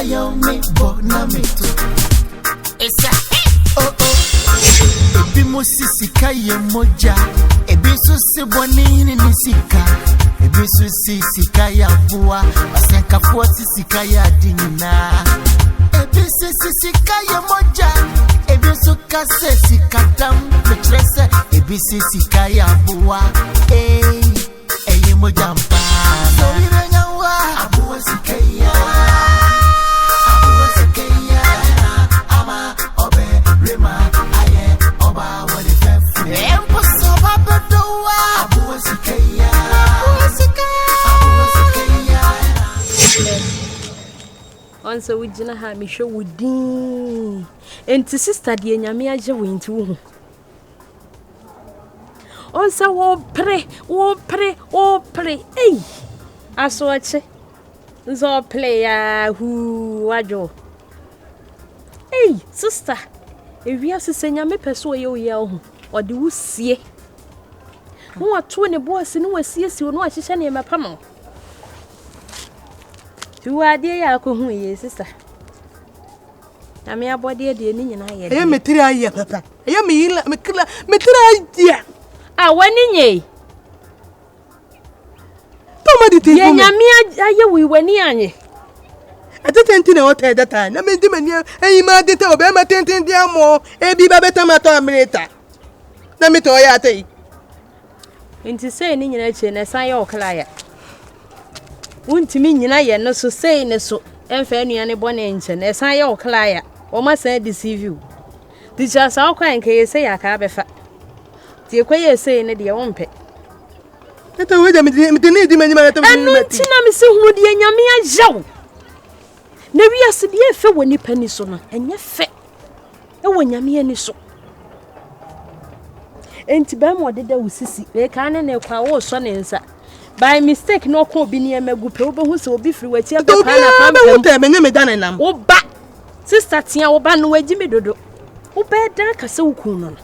yo me bona me to. Esa oh oh. Ebi mo Sika ye moja. Ebi so se boni ni Sika. Ebi so Sika ya Aboa. Asenka fo Sika ya dinina. Ebi so Sika ye moja. Ebi so ka se Sika dam metrese. Ebi so Sika ya Aboa. Eye moja mpa. So irenya wa Aboa Sika ya. Aboa Sika ya. Ama obe rema aye oba wale fefu. Empo so babedo wa Aboa Sika ya. Aboa Sika ya. Onso wujina ha mi hwe wudi. Enti sister de nyame agye wenti wo. Onso wo pre. Ei. Aso ache. Nzo play ya hu wajo. Ei, sister. Ewia sese nyame peso ye oye ho. Ode wusie. No ato ne boss ne wasiesie no ahyehye ne mepa no. Tuade ya ko hu ye sister. Nyame abode de ni nyina ye. Eya metiri aye papa. Eya me metiri aye. Ah wani nye. Toma di ti. Ye nyame aye wi wani anye. Atete na hotel that time. Na me di mani eyi ma de te obe ma tenten di amo. Ebi ba beta ma to amreta. Na me to ya atei. Nti sei ni nyina che na san ye okla ya. Untimi nyina ye no so sei ne so. Emfa anuane bone nche na san ye okla ya. O ma san deceive you. Teacher sa okwa nke ye sei aka befa. Ti ekwaye sei ne de wonpe. Eta we de me di mani ma to me. Anu ti na me se hu de nyame agyaw. Na wiase de efe woni pani so no enye fe. E wonyame ani so. Enti ba mo de da wusisi. We ka ne ne kwa wo so ne nsa. By mistake no ko obi ne emagu pe obehu se obi firi wachi aba pa na pam. Obi wuta me nyame dan nam. Wo ba. Sister tia wo ba no wagi me dodo. Wo ba dan ka se wukun no.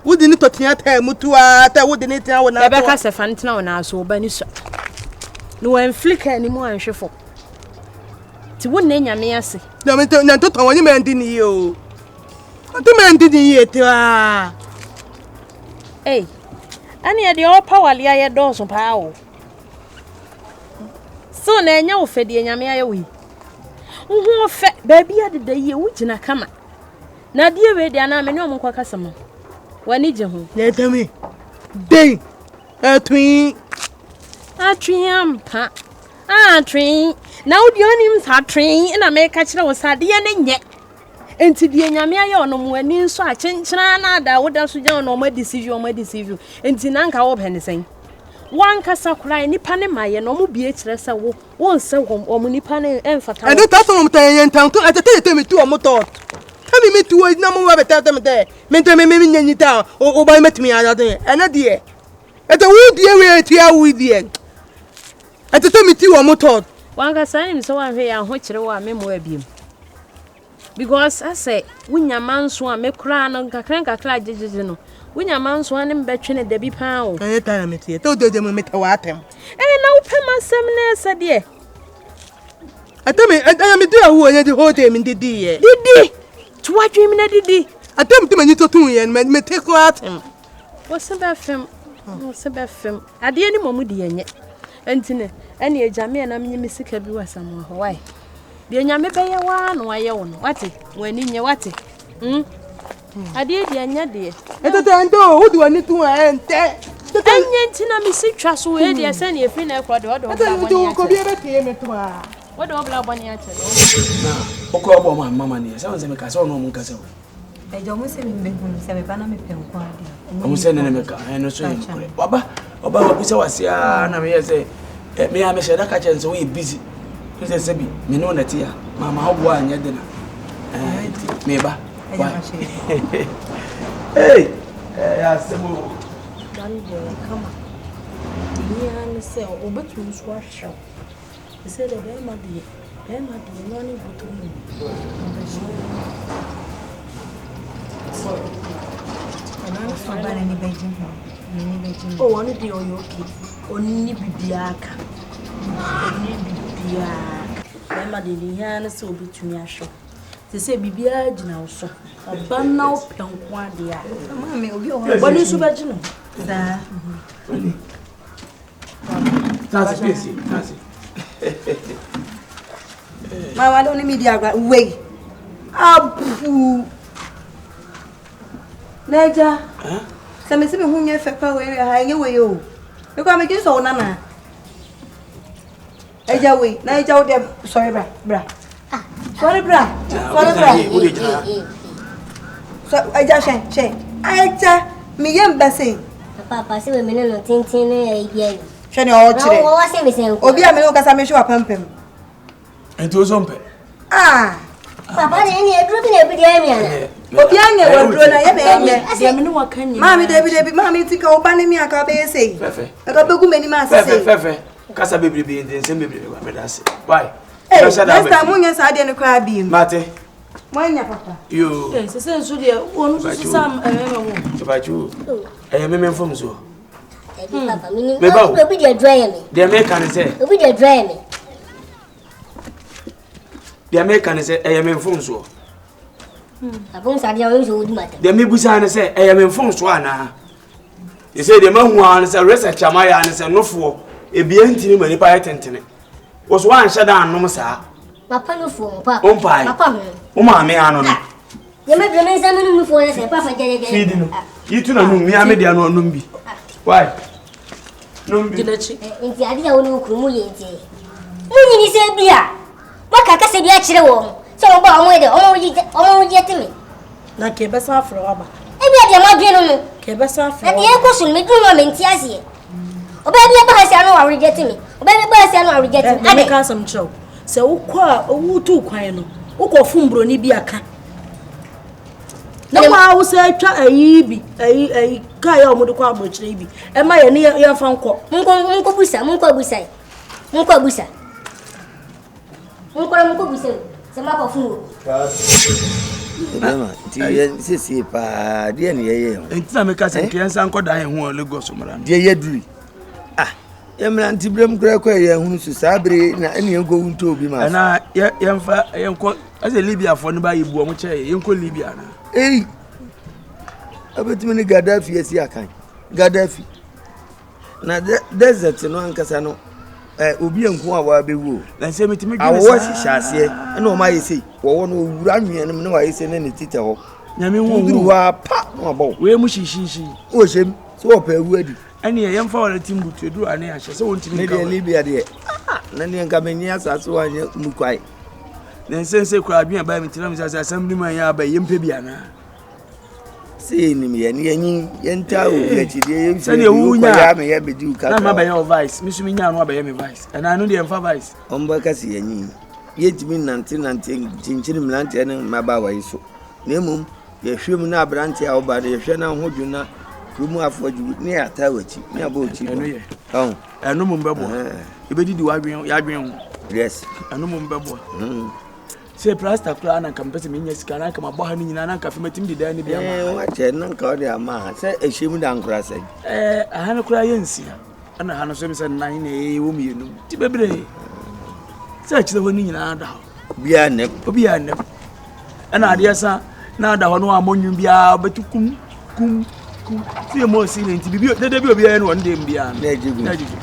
Wodi ni totia ta mutua ta wodi ni tia wona. Ebe ka se fantina wona so ba ni so. No en flicker ni mo anhwefo. Ti wo na nyame ase. Na me na to ton woni me ndi ni yo. To me ndi ni ye tia. Hey. Ani e de o power lia ye do so pa o. So na enya wo fede nyame aye wi. Wo fe ba bia de da ye wo gina kama. Na de we de na me ne omko kasama. Wani je ho. Na tami. Dey. Twi ampa. Twi. Na wo de onim sa twi na me ka kire wo sa de ne nye. Enti de nyame aye ono mo ani nso a chenchena na da wo da so je ono ma deceive you. Enti na nka wo bene sen. Wan kasa kura nipa ne maye no mo bie kire se wo nse wo mo nipa ne emfata. E do ta so mo tan yen tan to atete me tu o mo to. Kami me tu na mo wa beta me de. Me nyanyi ta o ba metimi ya de. Ena de. E to wo die we atua wo die. Atete me tu o mo to. Wan kasa ni so wan hwe ya ho kire wo a me mo abiem. Because I say wunya manso a me kura no kakra jejeje no. Wunya manso an mbetwe ne da bi pa o. Eh ta na metie. To do mo meta wa atem. Na wo pema sem na ese de. Atemi me do awu onye di hotel me didi ye. Didi. To wadwem na didi. Atem te mani to tun ye me te ko atem. Wo se ba fem. Ade ni momu de yenye. Entine ene ejame na menye Sika bi wasam ho wai. De nyame beye wa no aye wo no. Wate? Wani nye wate. Ade de anya de. Etete ndo wo di wani tun ente. Anya ntina mi si twa so we de ese na efi na ekro de wo de wo bla boni. Ko bi ebe tie me to a. Wo de wo bla boni a chele. Na, okọ bo mama ni. Se won se me ka se won mo nka se wo. Ejo mo se me hunu se me ba na me pe nko ade. Omo se ne me ka, no so yin kure. Oba wa bi se wase a na me ye se me ya me she da ka chen se we busy. Se se bi me no na ti ya. Mama ho anya de na. Me ba. Hey, ya se mo. Dan de kama. Ni an se o betu so ahwe. Se de be ma de no ni butu ni. Oh, one day on your kid. Only bibiaka. ma de ni ya na se obetumi ahwe te se bibia gina wo so oba na wo penko ade a Mama obi o boni su ba gino da That's Mama don't need media way abu Naija se me se me hunye fepa we ha nye we o me kwa me so na Eja we Naija wo dem sorry bra sorry bra so Eja she Eja me yem bese Papa se we me no tintin na ye she ne o chire wo wa se me sen obi a me no kasa me hwe apampam enti o so mpe Papa ni edru bi na bi dia mi ana obi anya wadro na ye be de me no wakan Mami David mami tika oba ne mi aka be sei fefe aka be gu mani ma sei fefe kasa bebrebe nsem bebrebe ba medase why next time munya sa de ne kwa bi mate mwanya papa yo se nso de wonu so sam wo bachu meme mfom so Papa mi ni obi de dry me de me kan say obi de dry me de me kan say meme mfom so abon sa dia won so odi mata de me busa ne say meme mfom so ana e say de mahu an say research amaya an say nofo ebia ntini mani pa yetentene wo so an hyeda annom saa Papa no fo papa papa me o ma me anu no ye me me sa me no fo se papa gege feed no yitu na no mi ame de anu onum bi why numbi gilachi enti ade ya wonu kru mu ye enti munyi ni se bia maka ka se bia kire wo so mo ba omo de omo ji timi na ke besa afro aba e bia de ma dwe no ke besa afro na de e ko sun me dun ma menti ase oba bia ba hasi anu wa reject me oba bia ba hasi anu wa reject me ade ka sam chow se ukwa owutu kwan no ukọ fumbro ni bi aka na ma wo se atwa ayi ka ya omudu kwa abrochire bi e ma ye ne ya fa nkọ munko busa se ma ko fun Mama, tie sisi pa dia ne ye. enti na me ka se kiansa nkọ da hu Lagos mara no Dia ye duri. Ye mra ntibrem kura kwa ye hunu su sabre na ene go wunto obi ma. na ye nkọ ase Libya fo no ba yebu o mo che ye nkọ Libya na Abetimi ni Gaddafi esi akan. Gaddafi. Na desert no ankasa no obi enko a wa bewu. na se metimi Awo hihase ene o ma yesi. Wo no wura anwe ne wa yesi ne tite ho. nyame hu Nduru wa pa no abo. we mu shishishi O shem so o pa ewu adi. ene ye mfa wala timbutu edu ane ahye se wontimi Ne ka de Libya de. Na ne nka menyi asase wa nye mukwai. na sense kwa adwen ba mi tiram sase assembly man ya ba yempe bia na Se ni me ye yin yenta o ye chide ye se ne wu nya ya me ye bedi u ka na ma ba ye vice mi sumi nya no ba ye me vice na anu de mfa vice omba kasi ye yin ye timi nante chinchini mlante ne maba wa iso na emum ye hwem na abrante a oba ye hwe na hodwu na kumu afoju ne ata wachi ne abochi enu ye oh enu mu mbebo ebedidi wa adwen ya adwen yes enu mu mbebo se plasta kura na kampese me nya sika na kama bo ha ni nyina na kafe matim di da ni bia ma wa che nan ka ode ama se ehim da nkura se aha na kura ye nsia ana ha no so mi se nan na wo mi enu ti bebre se achire ho ni nyina da bia ne obi ya ne ana ade asa na da ho no amonyu bia betukum kum ti mo si ne nti bibi de bi obi ya no nde mbia na ejigu na ejigu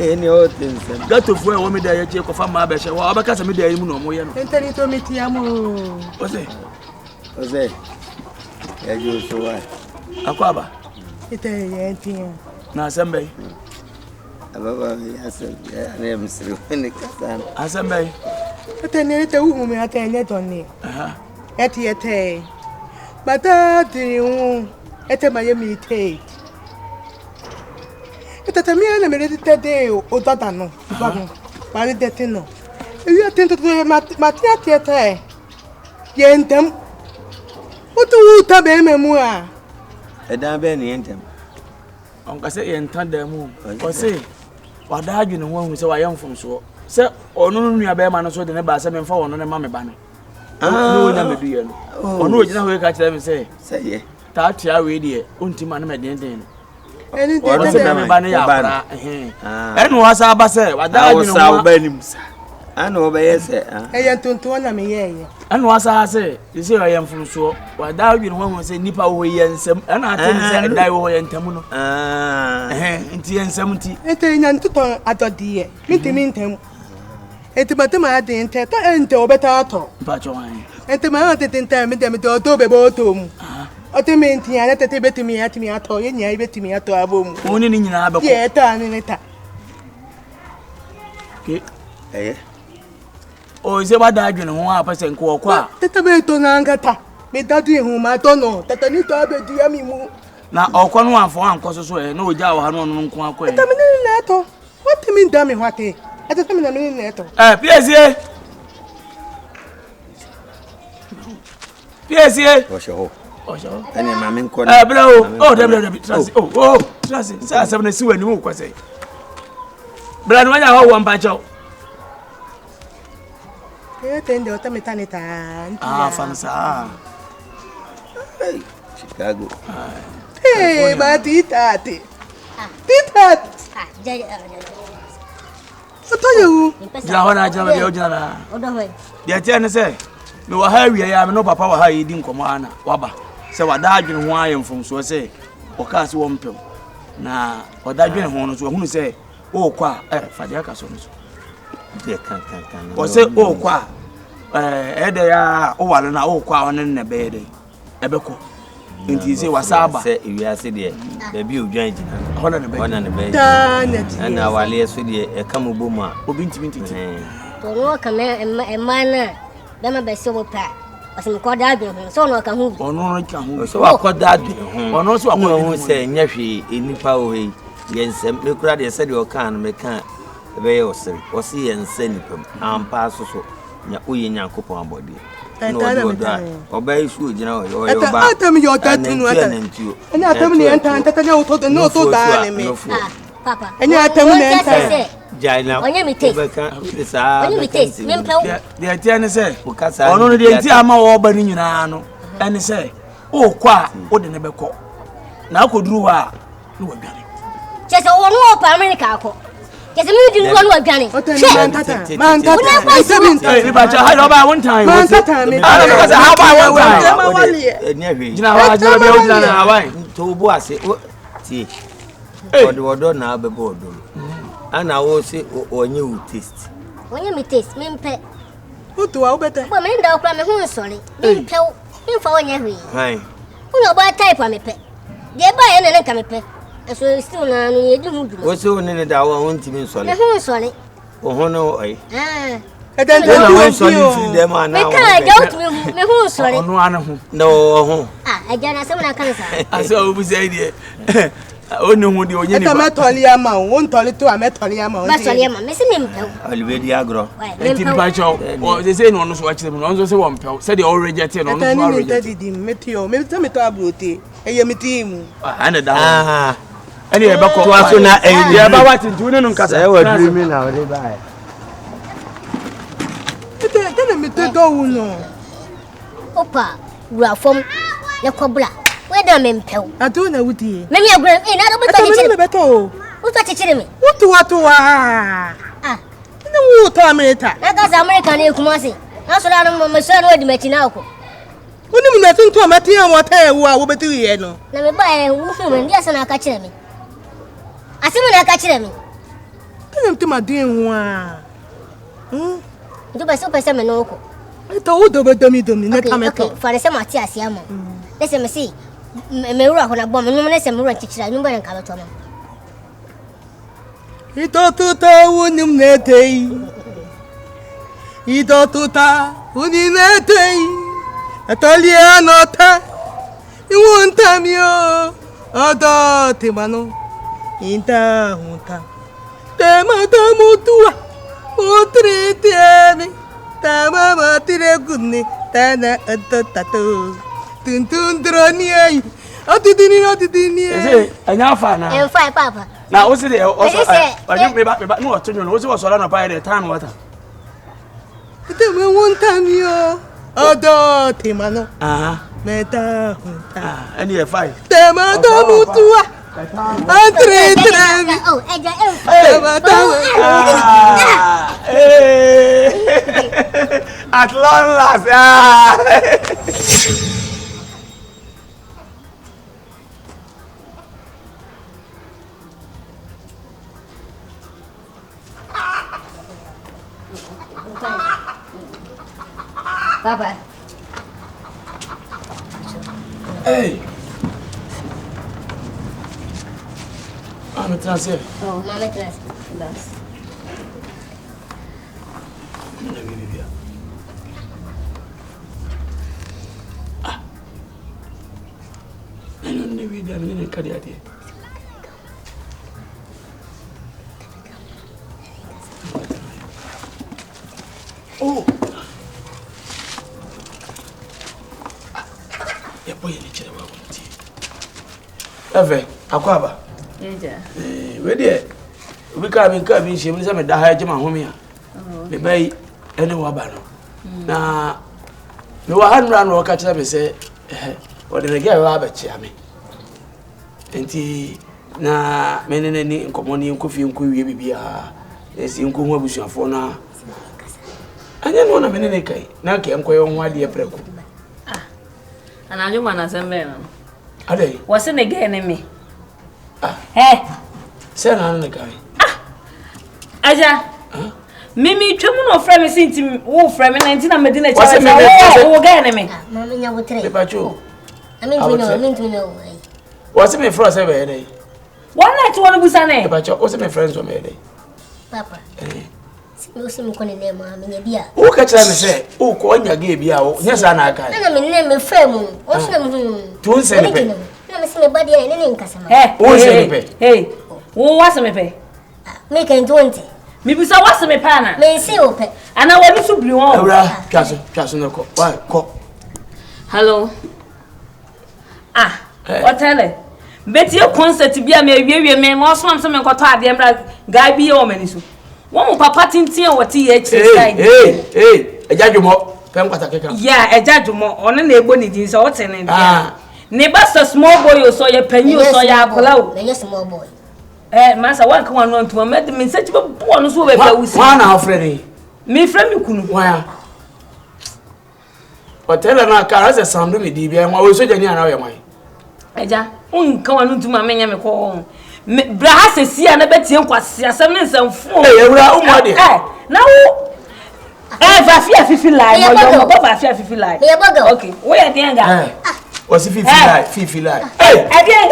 ni o tense gato fo e wo me da ya che ko fa ma ba she wo abaka sa me da yi mu no mo ye no Enteni to meti amu. ose ya jo so wa akwaba Ite ye enti. na asembe ababa ya se ya ne msiri ne kasan asembe Atene te wu me atene toni. aha Eti ete. Bata tiun. Ete maye mi te. Ete mi ana me te de o tata no. Bagun. Bari de tin no. Ewi atento to mati ate. Ye ntem. Otu uta be memu a. edan be ne yentem on ka se ye ntanda mu o se wada adwene ho hu se wa yemfom so se onu nua be ma no so de ne ba se me mfa wono ne ma me ba no no nya me duye no onu ogina ho ka kire me se ye ta atia we de ontima na me den den Eni o se de me ba ne ya ba bra eno wasa ba se wada adwene sa ho ba nim sa Ana obeye se Eya tonto na me ye. Ana wasa say, you say I am from so. Wa da wi no say nipa wo yensem. Ana ate say dai wo yentam no. Nti yensem nti. Ete nya ntuto adodie. Mintimi ntem. Ete batema ade ente ta ente obeta ato. Pa chwan. Ente ma ate ente me dem to to be botom. Ote me nti ya tete betimi atimi ato ye nya betimi ato abom. Woni ni nyina abeko. Ye ta ni ta. Ke. Oh, is about that, you know, 1% kwa. Tete be to na ngata. Me dadu ehu ma to no. Tete ni to abedi ami mu. Na okwa no anfo ankoso so e na oja wo ha no no nko akwa. Tete me ni na to. What mean dami hwate? Tete me na me ni na to. PSA. PSA. Osho. Osho. Ene ma me nko. Bro. Oh, trust. Oh, trust. Sa 7 si wani mu kwa sei. Bra no nya ho wo mpa chaw. Tende otametaneta. Fansa. Hey, Chicago. Hey, Bediide. Otoyo. Ja hona jama be ojana. Dia tie ne se, me wa ha wiye ya me no papa wa ha yidi nkomo ana waba. Se wada adwene ho ayemfom so se, o ka se wo mpem. Na wada adwene ho no so hunu se, o kwa fade aka so no so. Kan. O se o kwa ede ya o wale na o kwa one ne be de ebeko nti se wasaba se iwiase de da bi odwan gina hona ne be na wale so de e kam bomu a obi ntimi to no ka me na be ma be se wo pa asim ko da adwene ho so no ka hu ono no ka hu so akoda adwene ho ono so akoda hu se nya hwe enipa o he yensem me kura de se de o kan me kan be yo se o si yensen nipam ampa so nya oye nyankopon abode no do obey su gina o yo ba atam yo tatunu ata ena atam ni enta tata nya to no to da ne me papa enya atam ni enta jaina onye mi taste onye mi taste me mpew de tie ne se ono no de nti ama wo ba ni nyina no ene se o kwa o de ne beko na akoduru ha no wa dwane chese wo no pa America akọ Yes, I'm doing one more Johnny. Man, ni ba cha ha do ba one time. Man, because how about one time? Jina wa jina be o jina na Hawaii. To bo ase ti. Odo na be bo odo. Ana wo se onye u taste. Onye mi taste, me mpe. Utu wa obete. Bo me nda okra me hu nsori. Me mpe. Me fa onye hwe. Hai. Uno ba type a me pe. De ba ye ne ka me pe. So still na no ye di hu du. Wo se oni ne da wo ntimi nsori. Me hu nsori. O hono oi. Eden na wo nsori fi dem ana. Me ka ja utumi hu. Me hu nsori. Ono ana hu. No ho. Agya na se na kan sa. Ase obu say de. Oni hu de onye ni ba. Eta metoli ama o ntoli to ametoli ama o. Metoli ama me se me mpe. Olivedi agro. Enti pa cho. O they say no no so wa kire mu no so say wo mpe. Say de already reject no no so already. reject. Eta me tio me to abrote. Eye me timu. Ana da. Ani e bako to aso na e ya ba wati ntune no nkasa e wa dream na we buy Eta me to do uno. Opa, wura fom. Ye kobla. We da me mpew. Atu na wudi. Me mi agre na do beto Eta chichire. me beto. Uto chichire me. Utu watu wa. Ina wu to America. Na ka America na ekumase. Na so da no me so na wadi mati na akọ. Oni mu na tuntu amati an wata ewu a wo betu ye no. Na me ba e wu fu me ndi asa na aka chire me. Asimu na aka chire me. Kana mtu madin hu a. Ndu ba so pese me no ko. Eta wo do bedomi na kameto. Okay, for the same ati asia mo. Lese me see. Me wura ho na bom, no me se me wura chichira, no ba na kameto mo. Ito tuta unim netei. Ito tuta unim netei. Atalia nota. Iwonta mio. Odo timano. Inta hunta. Tema mutua. Utri tiene. Tama matire gunni. Tana atatato. Tuntun droni ai. Atidini. Ese anya fa na. En fa papa. Na o se de o so anya me ba no otunyo no o se wo so la na pa de tan water. Ite me wonta mio. Odo timano. Meta hunta. Any e five. Tema mutua. Atri tremi. Oh, eja en fa. Tema At long last. Papa. Hey. I'm a transfer. Oh, Mama transfer. That's. I don't know if I'm in a career. Oh. Yeah, boy, you need to know. Ever, Aquaba. Where dear? We come in cabin, she was a die to my home. The bay, any wabano. Now, no hand run or catch up and say, what did I get rabbit, Chammy? And he na many in common coffee and could be a in Kumabush for now. I don't want a minute. Now, I'm quite on 1 year preco. And I don't want to send them. Are they? Wasn't again in me? Hey, send on the guy. Aja, Mimi, Truman or Frame seemed to me, Frame 19 and Medina. What's it? Oh, again, me. Mamma, I would trade about you. I mean to know. What's it for us every day? 1 night to one of Busane. About your what's my friends from every day? Papa. No sim calling them, Mamma, dear. Who catch them say, oh, coin your gave you out. Yes, I can't. I mean, name a firm. What's them? Don't say anything. Let me see my body and any customer. Hey, who was me pay? Make it 20. Maybe so what's me pana? May see open. And I want to be on. Castle, call. Hello. Otele. Bet your concert to be a mere man, most one some got tired, the guy be all many. One papa tintin or th. Hey, a judge more. Yeah, a judge more on a neighbor needs or tenant. Neighbors a small boy or so your penny or so ya below. Yes, small boy. Master, what can one to a madam in such a one who was one already. Me friend, you couldn't. Why? Hotel and our car has a sound with DB and what was so genuine. Eja, come on to my man and call. Brahas is here and I bet you was 7 and 4. Now, if you like, if you like. Okay, where the was if you like. Hey, again,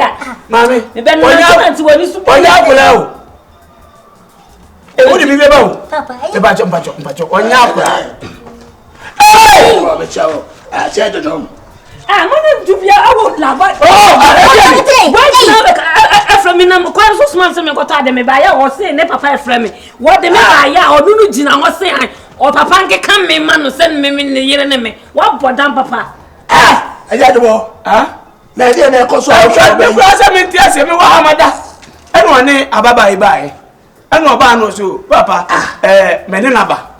Mammy, the Ben to what is to would be about the batch on your hey, I said to them. I'm going to be out love. From me, I'm quite so smart to me. Got out of me by or say, never from me. What the matter, or do you know? Say, or Papa can come me, man, send me in the year and me. What for damn Papa? I got the war, my dear, I cost I tried to make yes, and one name, Ababa, bye. I know about no, Papa, Menenaba.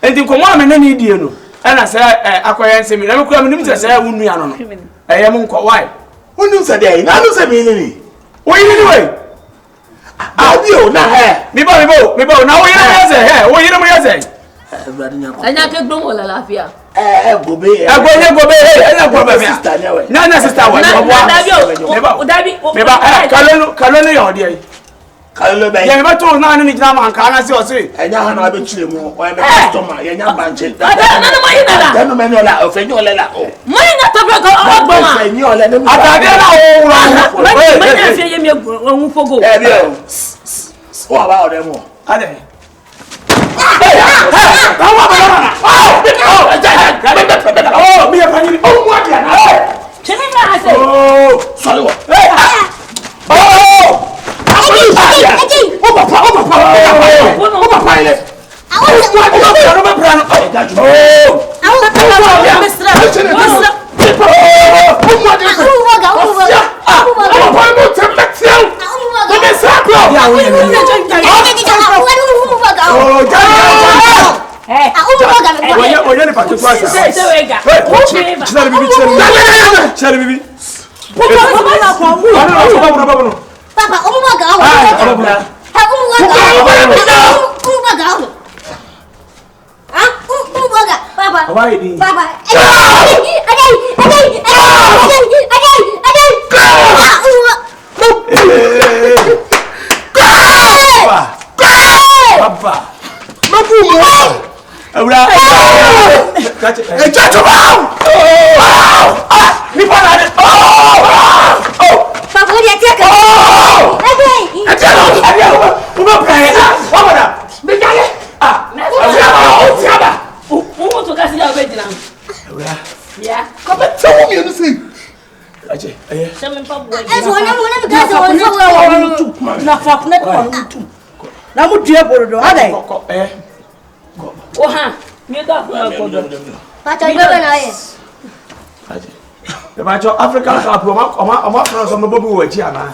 And you come on, and any deal. And I say, acquire me. I'm coming to say, I wouldn't know. I am why? Who knows a day? Now, say me. Wait, anyway. I'll be now. Me, now we are say, what you know, say. I can't do all the laugh here. Go be, I go be, sister. No, sister, I never told none in Jam and Kana say, and now I'm a bit chill. Why, my stomach, and your bunch. I don't know, I offend your letter. Mine not to go up, and you're letting me. What about them? Are they? Oh, me a funny. Oh, what? Oh, sorry. Oh! Why did Papa. Papa. African Cup, I'm from the Bokum, Chiana.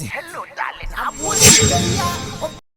Hello, darling.